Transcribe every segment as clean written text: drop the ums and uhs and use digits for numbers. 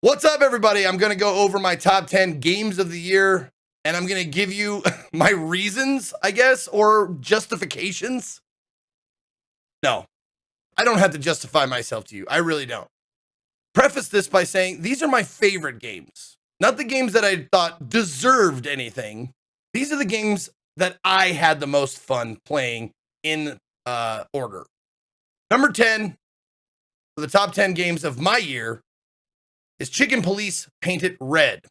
What's up, everybody? I'm going to go over my top 10 games of the year, and I'm going to give you my reasons, I guess, or justifications. No, I don't have to justify myself to you. I really don't. Preface this by saying these are my favorite games, not the games that I thought deserved anything. These are the games that I had the most fun playing in order. Number 10 for the top 10 games of my year is Chicken Police Painted Red.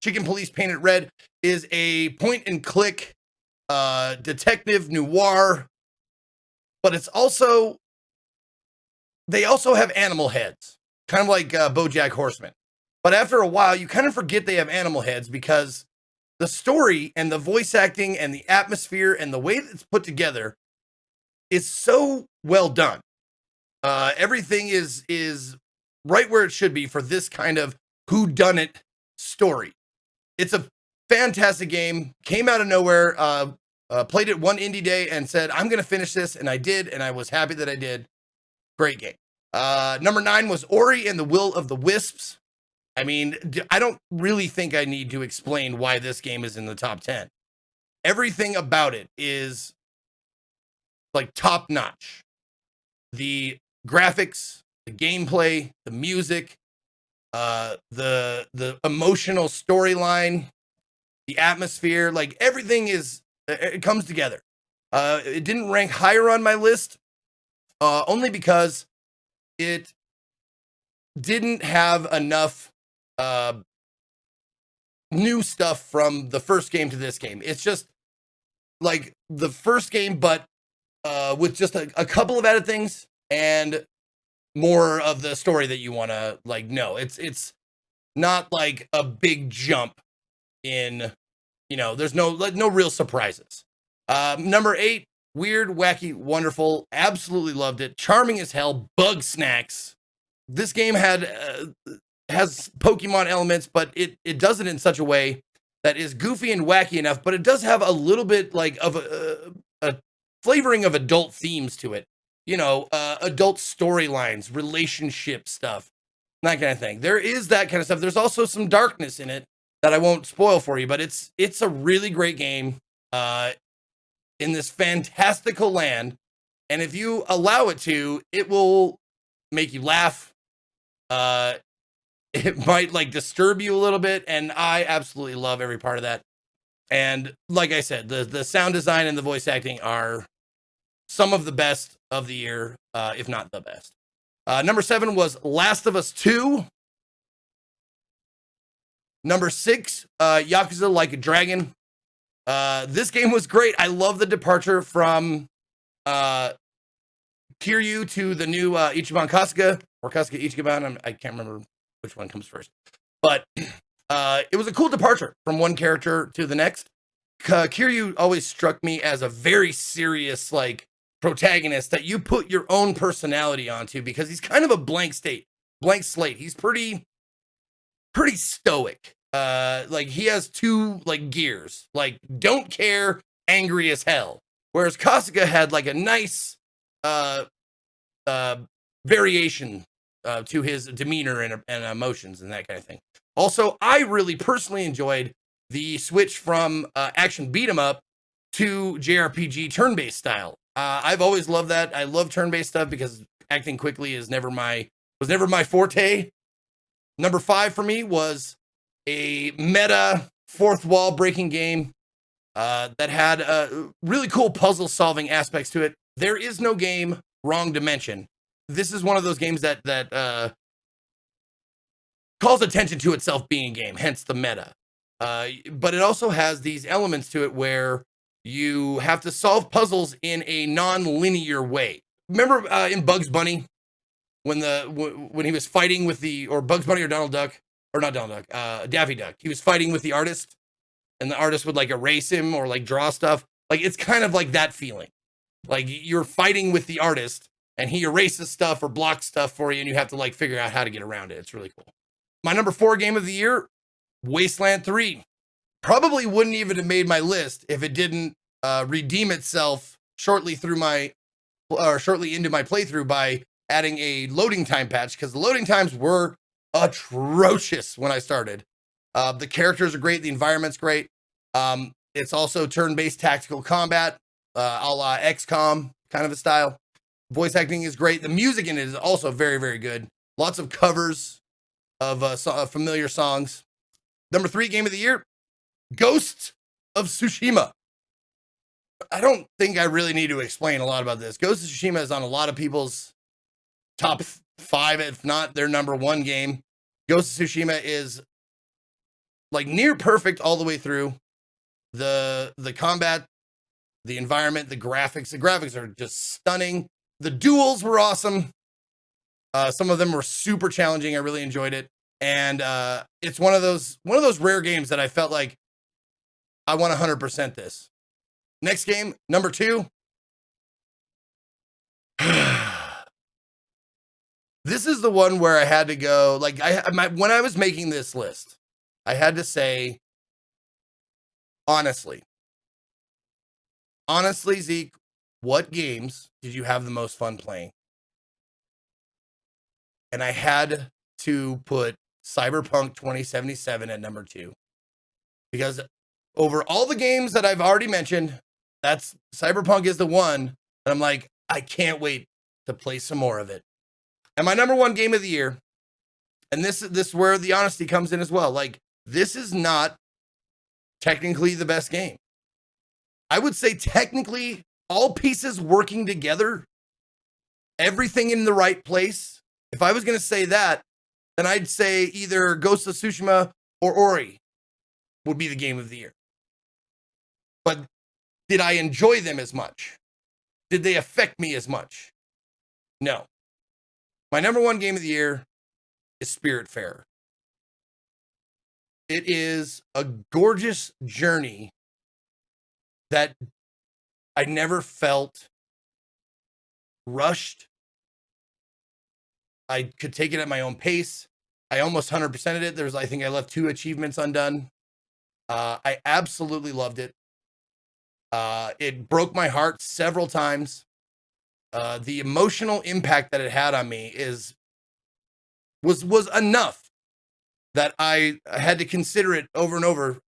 Chicken Police Painted Red is a point and click detective noir, but it's also, they also have animal heads, kind of like BoJack Horseman. But after a while, you kind of forget they have animal heads because the story and the voice acting and the atmosphere and the way that it's put together is so well done. Everything is right where it should be for this kind of whodunit story. It's a fantastic game. Came out of nowhere. Played it one indie day and said, I'm going to finish this. And I did. And I was happy that I did. Great game. Number 9 was Ori and the Will of the Wisps. I mean, I don't really think I need to explain why this game is in the top 10. Everything about it is like top notch. The graphics, the gameplay, the music, the emotional storyline, the atmosphere, like everything it comes together. It didn't rank higher on my list, only because it didn't have enough new stuff from the first game to this game. It's just like the first game, but with just a couple of added things and more of the story that you want to like know. It's not like a big jump in, there's no real surprises. Number 8, Weird, Wacky, Wonderful. Absolutely loved it. Charming as hell. Bug snacks. This game has Pokemon elements, but it does it in such a way that is goofy and wacky enough, but it does have a little bit like of a flavoring of adult themes to it. Adult storylines, relationship stuff, that kind of thing. There is that kind of stuff. There's also some darkness in it that I won't spoil for you, but it's a really great game in this fantastical land. And if you allow it to, it will make you laugh. It might like disturb you a little bit. And I absolutely love every part of that. And like I said, the sound design and the voice acting are some of the best of the year, if not the best. Number 7 was Last of Us 2. Number 6, Yakuza Like a Dragon. This game was great. I love the departure from Kiryu to the new Ichiban Kasuga, or Kasuga Ichiban. I can't remember which one comes first. But it was a cool departure from one character to the next. Kiryu always struck me as a very serious, like, protagonist that you put your own personality onto because he's kind of a blank slate. He's pretty stoic. Like he has two like gears, like don't care, angry as hell. Whereas Kasuga had like a nice variation to his demeanor and emotions and that kind of thing. Also, I really personally enjoyed the switch from action beat 'em up to JRPG turn-based style. I've always loved that. I love turn-based stuff because acting quickly was never my forte. Number 5 for me was a meta fourth wall breaking game that had really cool puzzle solving aspects to it. There is no game, Wrong Dimension. This is one of those games that calls attention to itself being a game, hence the meta. But it also has these elements to it where you have to solve puzzles in a non-linear way. Remember in Bugs Bunny when he was fighting with Bugs Bunny or Donald Duck, or not Donald Duck, Daffy Duck. He was fighting with the artist, and the artist would like erase him or like draw stuff. Like it's kind of like that feeling. Like you're fighting with the artist, and he erases stuff or blocks stuff for you, and you have to like figure out how to get around it. It's really cool. My number 4 game of the year, Wasteland 3. Probably wouldn't even have made my list if it didn't redeem itself shortly into my playthrough by adding a loading time patch, because the loading times were atrocious when I started. The characters are great. The environment's great. It's also turn-based tactical combat, a la XCOM kind of a style. Voice acting is great. The music in it is also very, very good. Lots of covers of familiar songs. Number 3 game of the year, Ghost of Tsushima. I don't think I really need to explain a lot about this. Ghost of Tsushima is on a lot of people's top 5, if not their number 1 game. Ghost of Tsushima is like near perfect all the way through. The combat, the environment, the graphics. The graphics are just stunning. The duels were awesome. Some of them were super challenging. I really enjoyed it. And it's one of those rare games that I felt like I want 100% this. Next game, number 2. This is the one where I had to go, like, when I was making this list, I had to say, honestly, Zeke, what games did you have the most fun playing? And I had to put Cyberpunk 2077 at number 2. Because over all the games that I've already mentioned, that's Cyberpunk is the one. And I'm like, I can't wait to play some more of it. And my number 1 game of the year, and this is where the honesty comes in as well. Like, this is not technically the best game. I would say technically all pieces working together, everything in the right place. If I was going to say that, then I'd say either Ghost of Tsushima or Ori would be the game of the year. But did I enjoy them as much? Did they affect me as much? No. My number 1 game of the year is Spiritfarer. It is a gorgeous journey that I never felt rushed. I could take it at my own pace. I almost 100%ed it. I think I left 2 achievements undone. I absolutely loved it. It broke my heart several times. The emotional impact that it had on me was enough that I had to consider it over and over.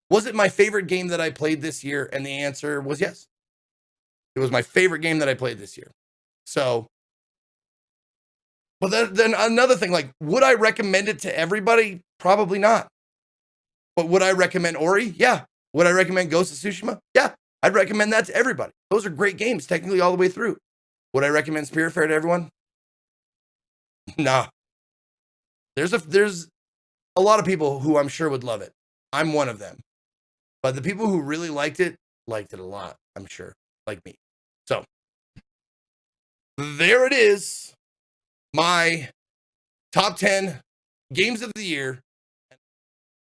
Was it my favorite game that I played this year? And the answer was yes. It was my favorite game that I played this year. So, but then another thing, like, would I recommend it to everybody? Probably not. But would I recommend Ori? Yeah. Would I recommend Ghost of Tsushima? Yeah. I'd recommend that to everybody. Those are great games, technically all the way through. Would I recommend Spiritfarer to everyone? Nah. There's a lot of people who I'm sure would love it. I'm one of them. But the people who really liked it a lot, I'm sure, like me. So, there it is. My top 10 games of the year